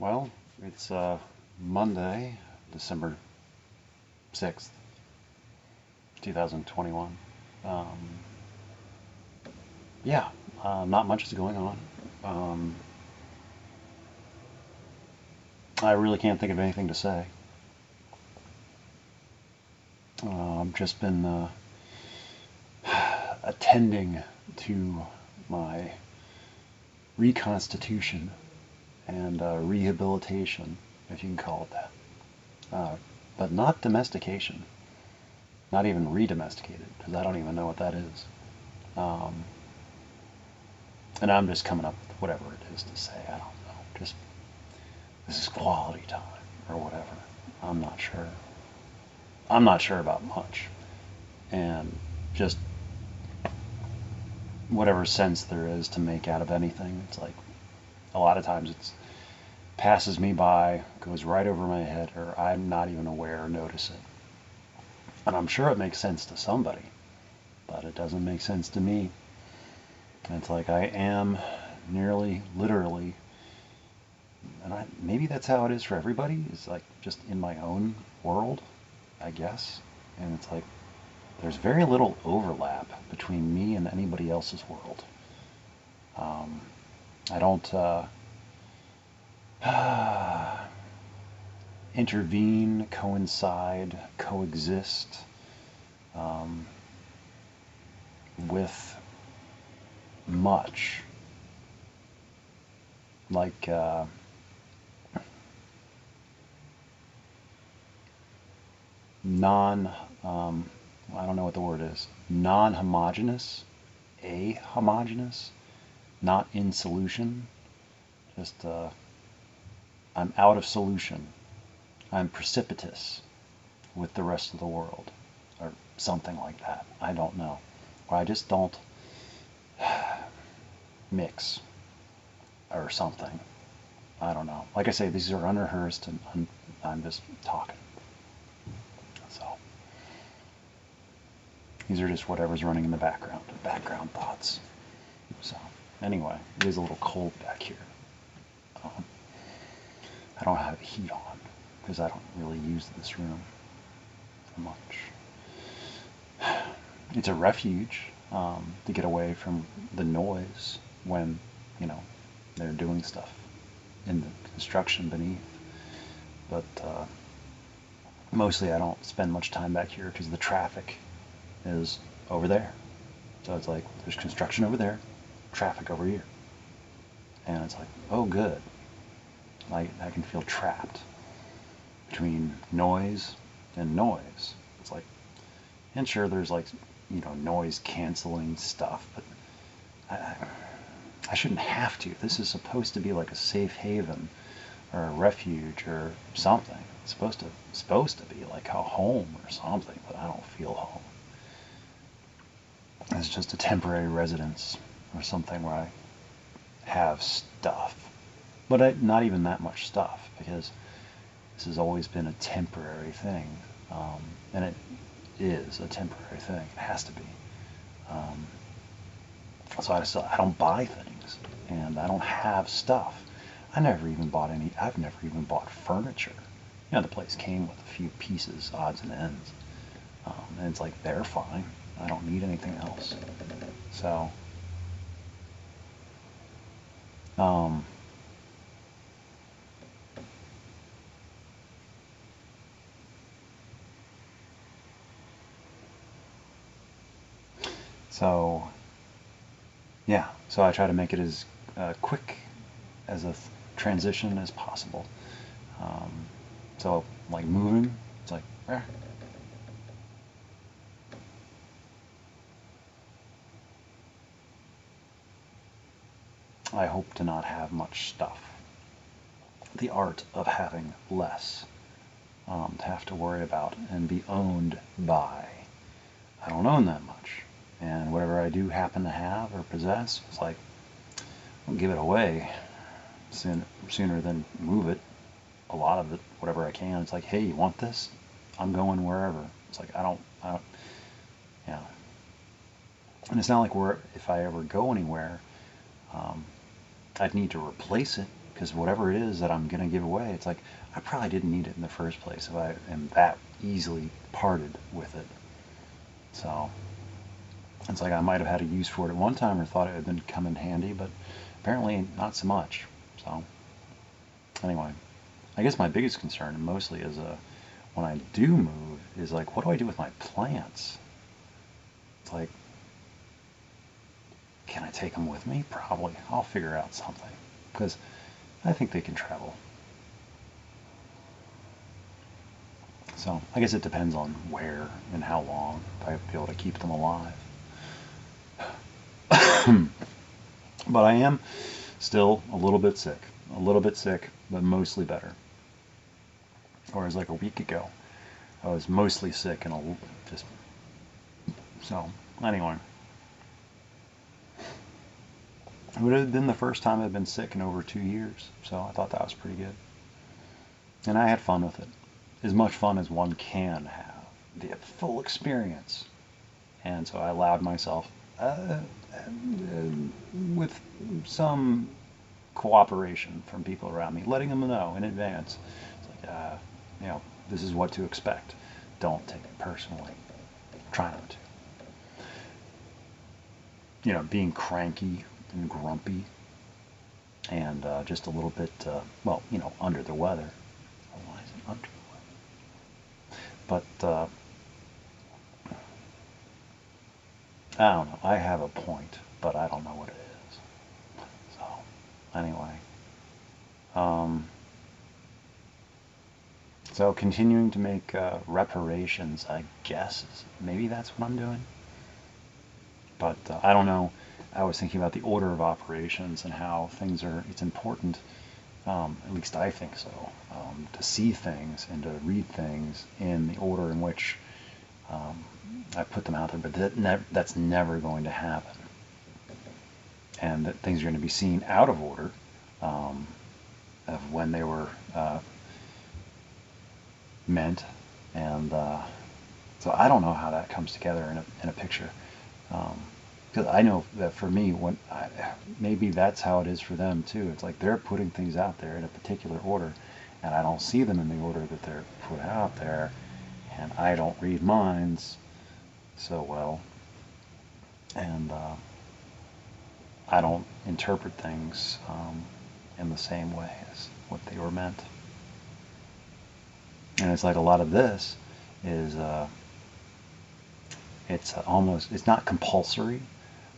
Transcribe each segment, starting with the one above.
Well, it's Monday, December 6th, 2021. Um, yeah, not much is going on. Um, I really can't think of anything to say. I've just been attending to my reconstitution and rehabilitation, if you can call it that. But not domestication, not even redomesticated, because I don't even know what that is. Um, and I'm just coming up with whatever it is to say. I don't know. Just this is quality time or whatever. I'm not sure. I'm not sure about much. And just whatever sense there is to make out of anything, it's like a lot of times it's passes me by, goes right over my head, or I'm not even aware or notice it. And I'm sure it makes sense to somebody, but it doesn't make sense to me. And it's like I am nearly literally, and maybe that's how it is for everybody, is like just in my own world, I guess. And it's like there's very little overlap between me and anybody else's world. I don't intervene, coincide, coexist with much. Like I don't know what the word is, non-homogeneous, a-homogeneous, not in solution, just I'm out of solution. I'm precipitous with the rest of the world, or something like that. I don't know. Or I just don't mix, or something. I don't know. Like I say, these are unrehearsed, and I'm just talking. So these are just whatever's running in the background thoughts. So anyway, it is a little cold back here. I don't have the heat on because I don't really use this room much. It's a refuge to get away from the noise when, they're doing stuff in the construction beneath. But mostly I don't spend much time back here because the traffic is over there. So it's like there's construction over there, traffic over here. And it's like, oh good. I can feel trapped between noise and noise. It's like, and sure there's like, noise canceling stuff, but I shouldn't have to. This is supposed to be like a safe haven or a refuge or something. It's supposed to be like a home or something, but I don't feel home. It's just a temporary residence or something where I have stuff. But not even that much stuff, because this has always been a temporary thing. And it is a temporary thing. It has to be. So I don't buy things, and I don't have stuff. I've never even bought furniture. The place came with a few pieces, odds and ends. And it's like, they're fine. I don't need anything else. So, yeah, so I try to make it as quick as a transition as possible. So, like moving, it's like, I hope to not have much stuff. The art of having less to have to worry about and be owned by. I don't own that much. And whatever I do happen to have or possess, it's like, I'll give it away sooner than move it. A lot of it, whatever I can. It's like, hey, you want this? I'm going wherever. It's like, I don't, yeah. And it's not like if I ever go anywhere, I'd need to replace it, because whatever it is that I'm going to give away, it's like, I probably didn't need it in the first place if I am that easily parted with it. So it's like I might have had a use for it at one time or thought it had been come in handy, but apparently not so much. So anyway, I guess my biggest concern mostly is when I do move is like, what do I do with my plants? It's like, can I take them with me? Probably. I'll figure out something, because I think they can travel. So I guess it depends on where and how long, if I'd be able to keep them alive. But I am still a little bit sick, but mostly better. Whereas like a week ago, I was mostly sick and just, so anyway. It would have been the first time I'd been sick in over 2 years, so I thought that was pretty good. And I had fun with it. As much fun as one can have. The full experience. And so I allowed myself, with some cooperation from people around me, letting them know in advance. It's like, this is what to expect. Don't take it personally. Try not to. Being cranky and grumpy and just a little bit, under the weather. Why is it under the weather? But I don't know. I have a point, but I don't know what it is. So anyway, so continuing to make reparations, I guess, maybe that's what I'm doing. But I don't know. I was thinking about the order of operations and how things are, it's important, at least I think so, to see things and to read things in the order in which I put them out there, but that's never going to happen. And that things are going to be seen out of order of when they were meant. And so I don't know how that comes together in a picture. Because I know that for me, maybe that's how it is for them too. It's like they're putting things out there in a particular order, and I don't see them in the order that they're put out there, and I don't read minds so well, and I don't interpret things in the same way as what they were meant. And it's like a lot of this is it's not compulsory,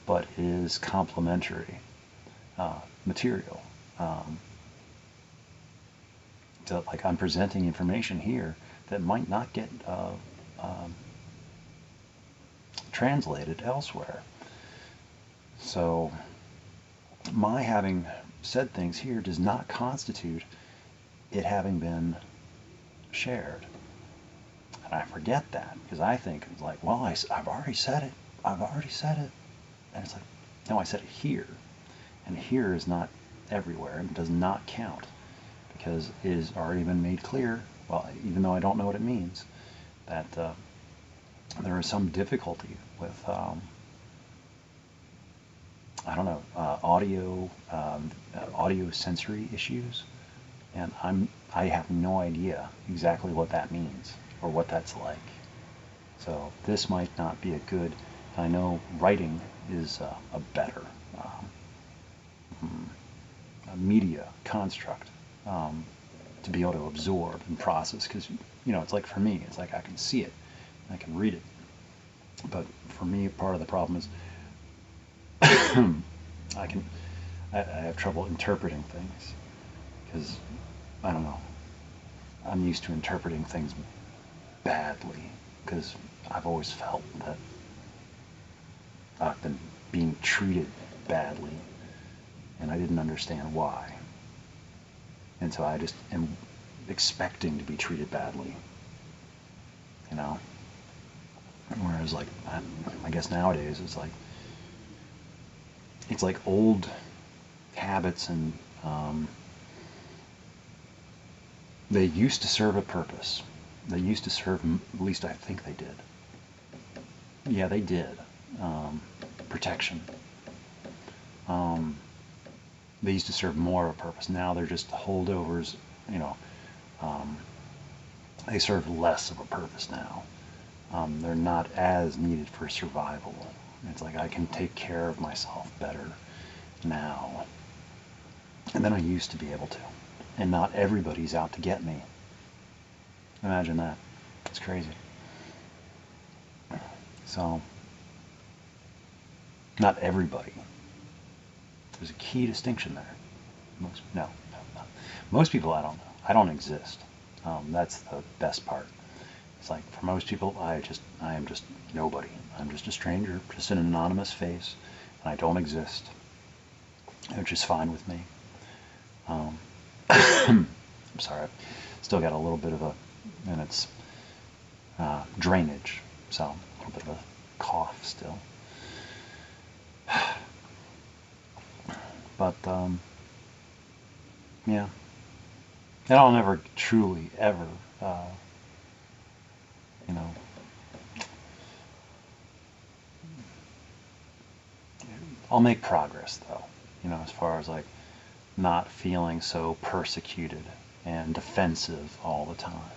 but is complementary material. So like I'm presenting information here that might not get translated elsewhere. So my having said things here does not constitute it having been shared. And I forget that, because I think it's like, well, I've already said it. And it's like, no, I said it here. And here is not everywhere and does not count, because it has already been made clear, well, even though I don't know what it means, that there is some difficulty with, I don't know, audio sensory issues. And I have no idea exactly what that means or what that's like. So this might not be a good, I know writing is a better media construct to be able to absorb and process, because it's like for me, it's like I can see it, I can read it, but for me part of the problem is I have trouble interpreting things, because I don't know, I'm used to interpreting things badly, because I've always felt that I've been being treated badly, and I didn't understand why. And so I just am expecting to be treated badly, Whereas, like, I guess nowadays it's like old habits, and they used to serve a purpose. They used to serve, at least I think they did. Yeah, they did. Protection. they used to serve more of a purpose. Now they're just holdovers, you know, they serve less of a purpose now. They're not as needed for survival. It's like I can take care of myself better now than I used to be able to. And not everybody's out to get me. Imagine that. It's crazy. So, not everybody. There's a key distinction there. No. Most people, I don't know. I don't exist. That's the best part. It's like, for most people, I am just nobody. I'm just a stranger, just an anonymous face, and I don't exist, which is fine with me. I'm sorry, I've still got a little bit of and it's drainage, so a little bit of a cough still. But, yeah. And I'll never truly, ever, you know, I'll make progress, though, you know, as far as, like, not feeling so persecuted and defensive all the time.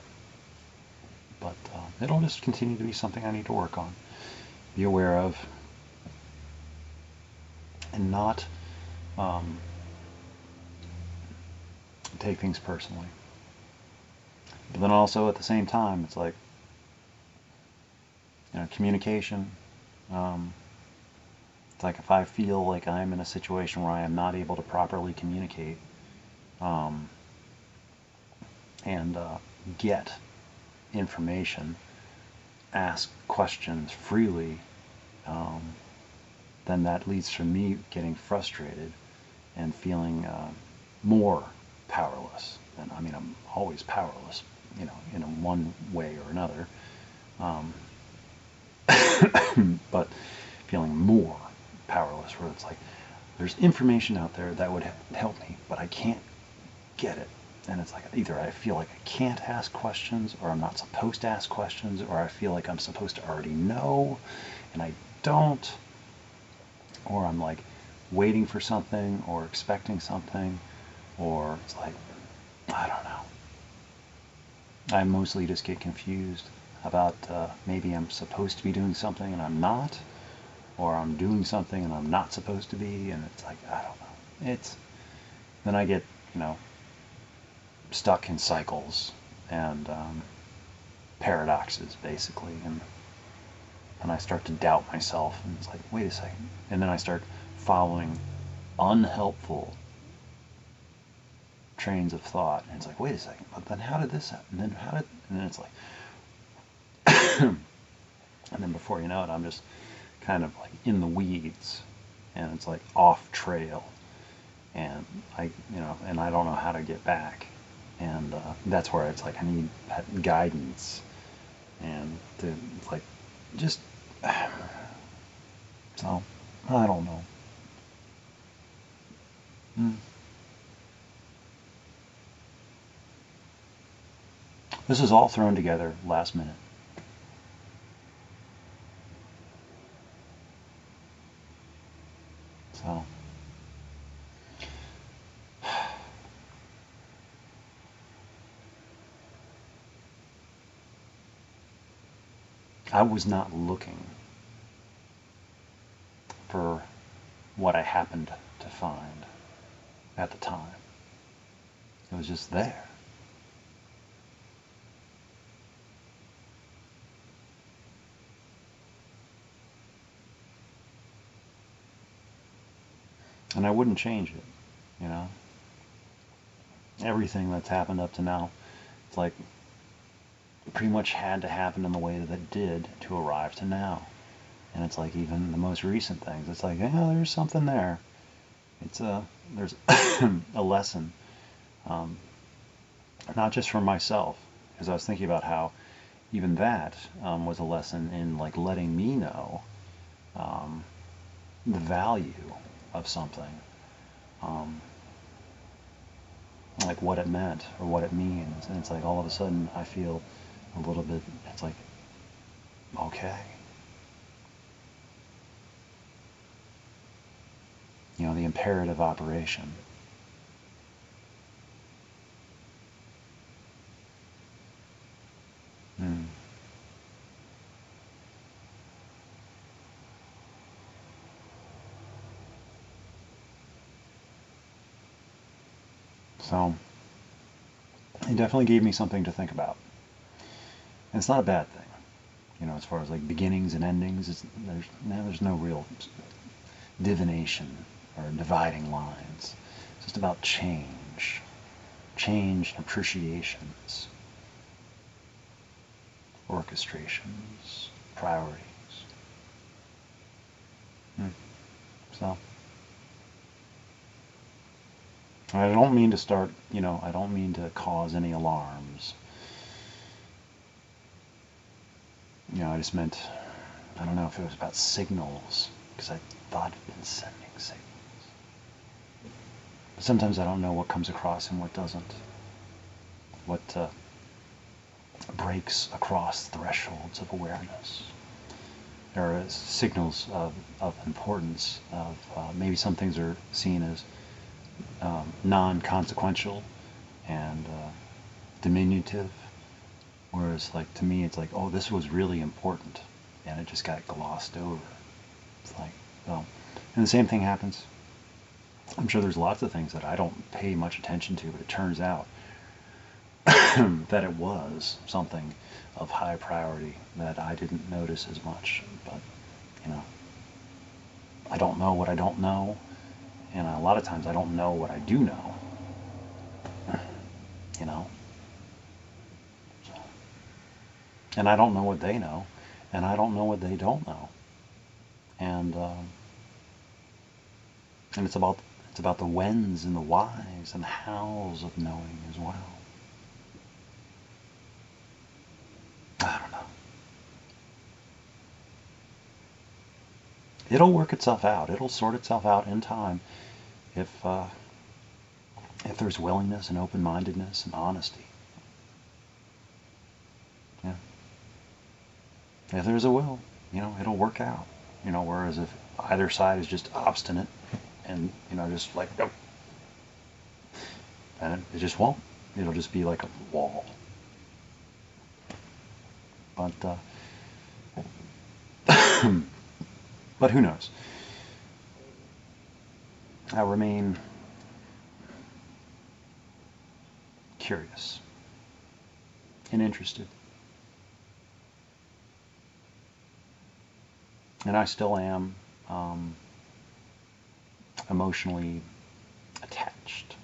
But it'll just continue to be something I need to work on, be aware of, and not take things personally. But then also at the same time, it's like, you know, communication. It's like if I feel like I'm in a situation where I am not able to properly communicate and get information, ask questions freely, then that leads to me getting frustrated and feeling more powerless. And I mean, I'm always powerless, you know, in one way or another, but feeling more powerless, where it's like there's information out there that would help me, but I can't get it. And it's like either I feel like I can't ask questions, or I'm not supposed to ask questions, or I feel like I'm supposed to already know and I don't, or I'm like waiting for something or expecting something, or it's like, I don't know. I mostly just get confused about maybe I'm supposed to be doing something and I'm not, or I'm doing something and I'm not supposed to be, and it's like, I don't know. Then I get, you know, stuck in cycles and paradoxes, basically, and I start to doubt myself, and it's like, wait a second, and then I start following unhelpful trains of thought, and it's like, wait a second, but then how did this happen? And then it's like, and then before you know it, I'm just kind of like in the weeds, and it's like off trail, and I don't know how to get back, and that's where it's like I need that guidance, and to like just so I don't know. This is all thrown together last minute. So I was not looking for what I happened to find at the time. It was just there. And I wouldn't change it, you know? Everything that's happened up to now, it's like pretty much had to happen in the way that it did to arrive to now. And it's like even the most recent things, it's like, yeah, there's something there. There's a lesson, not just for myself, because I was thinking about how even that was a lesson in like letting me know the value of something, like what it meant or what it means. And it's like all of a sudden I feel a little bit, it's like, okay. You know, the imperative operation. So it definitely gave me something to think about. And it's not a bad thing. You know, as far as like beginnings and endings, there's no real divination or dividing lines. It's just about change, appreciations, orchestrations, priorities. So I don't mean to start, I don't mean to cause any alarms. I just meant, I don't know if it was about signals, because I thought I'd been sending signals. But sometimes I don't know what comes across and what doesn't. What breaks across thresholds of awareness. There are signals of importance, of maybe some things are seen as non-consequential and diminutive. Whereas, like, to me, it's like, oh, this was really important, and it just got glossed over. It's like, well, and the same thing happens. I'm sure there's lots of things that I don't pay much attention to, but it turns out that it was something of high priority that I didn't notice as much. But, I don't know what I don't know, and a lot of times I don't know what I do know. you know. And I don't know what they know, and I don't know what they don't know. And it's about the whens and the whys and the hows of knowing as well. I don't know. It'll work itself out. It'll sort itself out in time if there's willingness and open-mindedness and honesty. Yeah. If there's a will, it'll work out. Whereas if either side is just obstinate and, just like, nope, and it just won't. It'll just be like a wall. But, but who knows? I remain curious and interested. And I still am emotionally attached.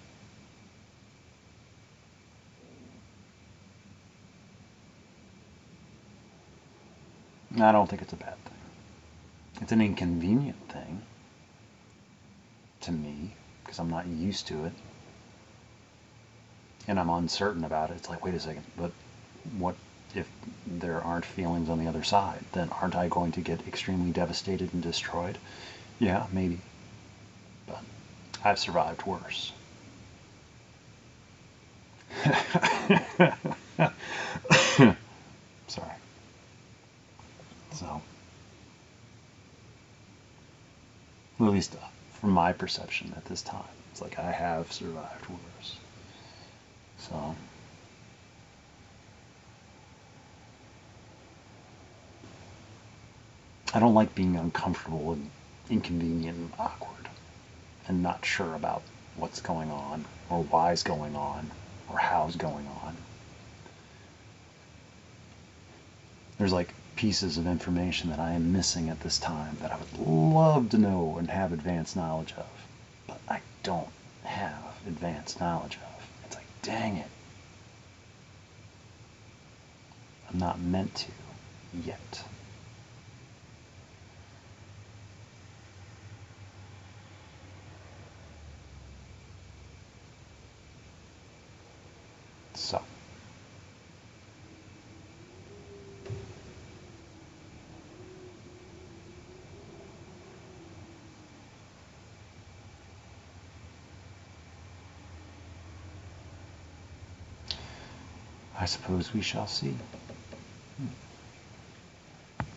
I don't think it's a bad thing. It's an inconvenient thing to me because I'm not used to it. And I'm uncertain about it. It's like, wait a second, but what if there aren't feelings on the other side? Then aren't I going to get extremely devastated and destroyed? Yeah, maybe. But I've survived worse. Sorry. So, at least from my perception at this time, it's like I have survived worse. So, I don't like being uncomfortable and inconvenient and awkward and not sure about what's going on or why's going on or how's going on. There's like pieces of information that I am missing at this time that I would love to know and have advanced knowledge of, but I don't have advanced knowledge of. It's like, dang it. I'm not meant to yet. So, I suppose we shall see.